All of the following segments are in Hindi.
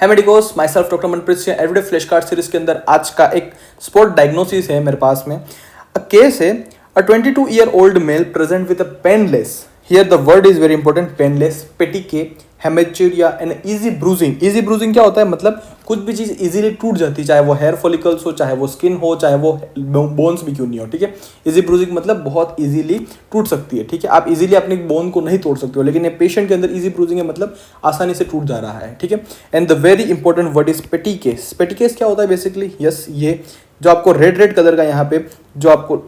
है medicos, my self doctor Manpreet Singh. Everyday flash card series के अंदर आज का एक स्पॉट डायग्नोसिस है मेरे पास में। अ केस है, a 22-year-old male present with a painless, here the word is very important, painless petechiae, hematuria and easy bruising. Easy bruising क्या होता है, मतलब कुछ भी चीज इजीली टूट जाती है, चाहे वो हेयर फॉलिकल्स हो, चाहे वो स्किन हो, चाहे वो बोन्स भी क्यों नहीं हो, ठीक है। इजी ब्रूजिंग मतलब बहुत इजीली टूट सकती है, ठीक है। आप इजीली अपनी बोन को नहीं तोड़ सकते हो, लेकिन ये पेशेंट के अंदर इजी ब्रूजिंग है, मतलब आसानी से टूट जा रहा है, ठीक है। And the very important word is petechiae. Petechiae क्या होता है बेसिकली, यस, ये जो आपको रेड रेड कलर का यहाँ पे जो आपको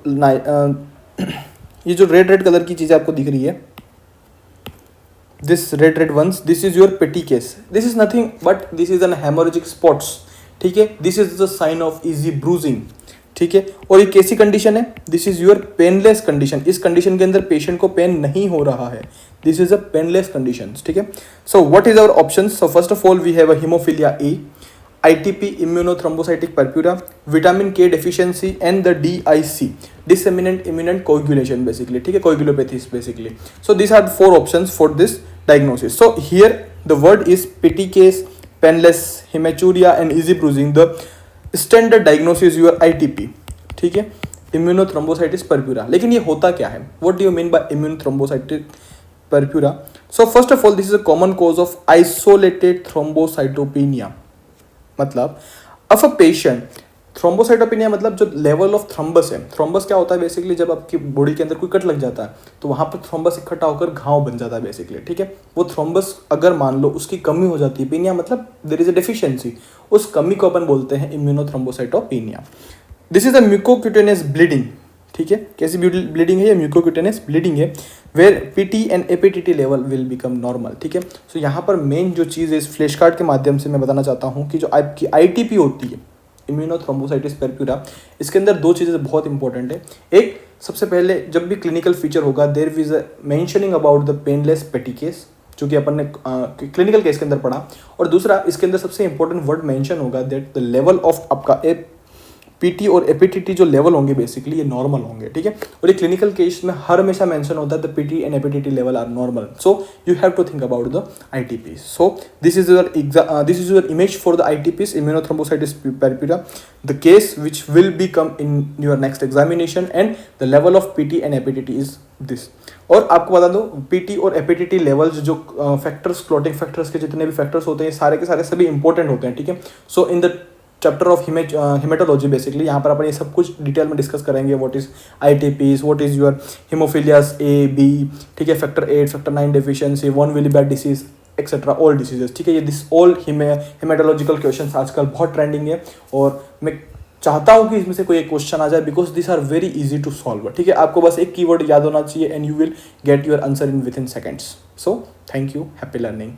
ये जो रेड रेड कलर की चीज़ आपको दिख रही है, this red red ones, this is your petechiae. This is nothing but this is an hemorrhagic spots, ठीक है। This is the sign of easy bruising, ठीक है। और ये कैसी कंडीशन है, this is your painless condition. इस कंडीशन के अंदर पेशेंट को पेन नहीं हो रहा है, this is a painless condition, ठीक है। So what is our option? So first of all we have a haemophilia A, ITP immunothrombocytic purpura, vitamin K deficiency and the DIC, disseminant imminent coagulation basically, ठीक है, coagulopathies basically. So these are the 4 options for this diagnosis. So here the word is petechiae, penless, hematuria and easy bruising. The standard diagnosis is your ITP, ठीक है, immunothrombocytic purpura. लेकिन ये होता क्या है? What do you mean by immunothrombocytic purpura? So first of all, this is a common cause of isolated thrombocytopenia. मतलब अफ अ पेशेंट, थ्रोम्बोसाइटोपेनिया मतलब जो लेवल ऑफ थ्रोम्बस है। थ्रोम्बस क्या होता है बेसिकली, जब आपकी बॉडी के अंदर कोई कट लग जाता है तो वहाँ पर थ्रोम्बस इकट्ठा होकर घाव बन जाता है बेसिकली, ठीक है। वो थ्रोम्बस अगर मान लो उसकी कमी हो जाती है, पेनिया मतलब देयर इज अ डेफिशिएंसी, उस कमी को अपन बोलते हैं immunothrombocytopenia. This is a mucocutaneous bleeding, ठीक है। कैसी ब्लीडिंग है ये? म्यूकोक्यूटेनियस ब्लीडिंग है, where PT and APTT level will become normal, ठीक है। सो यहाँ पर मेन जो चीज़ है इस फ्लैश कार्ड के माध्यम से मैं बताना चाहता हूँ कि जो आपकी ITP होती है, इम्यूनोथ्रोम्बोसाइटिस परप्यूरा, इसके अंदर 2 चीज़ें बहुत इंपॉर्टेंट है। एक, सबसे पहले जब भी क्लिनिकल फीचर होगा there is a mentioning about the painless petechiae, जो कि अपन ने क्लिनिकल केस के अंदर पढ़ा। और दूसरा, इसके अंदर सबसे इंपॉर्टेंट वर्ड मेंशन होगा दैट द लेवल ऑफ आपका पीटी और एपीटीटी जो लेवल होंगे बेसिकली ये नॉर्मल होंगे, ठीक है। और ये क्लिनिकल केस में हर हमेशा मेंशन होता है the PT and APTT level are normal, so you have to think about the ITP. So this is your image for the ITPs, immunothrombocytic purpura, the case which will be come in your next examination, and the level of PT and APTT is this. और आपको बता दो, पीटी और एपीटीटी लेवल्स जो फैक्टर्स, क्लॉटिंग फैक्टर्स के जितने भी फैक्टर्स होते हैं सारे के सारे सभी इंपॉर्टेंट होते हैं, ठीक है। So in the chapter of haematology basically यहाँ पर अपन ये सब कुछ डिटेल में डिस्कस करेंगे। What is ITPs, what is your haemophilias A, B, ठीक है, factor 8, factor 9 deficiency, von Willebrand disease et cetera, all diseases, ठीक है। ये दिस ऑल हेमेटोलॉजिकल क्वेश्चंस आजकल बहुत ट्रेंडिंग है और मैं चाहता हूँ कि इसमें से कोई एक क्वेश्चन आ जाए, because this are very easy to solve, ठीक है। आपको बस एक कीवर्ड याद होना चाहिए and you will get your answer in within seconds. So thank you, happy learning.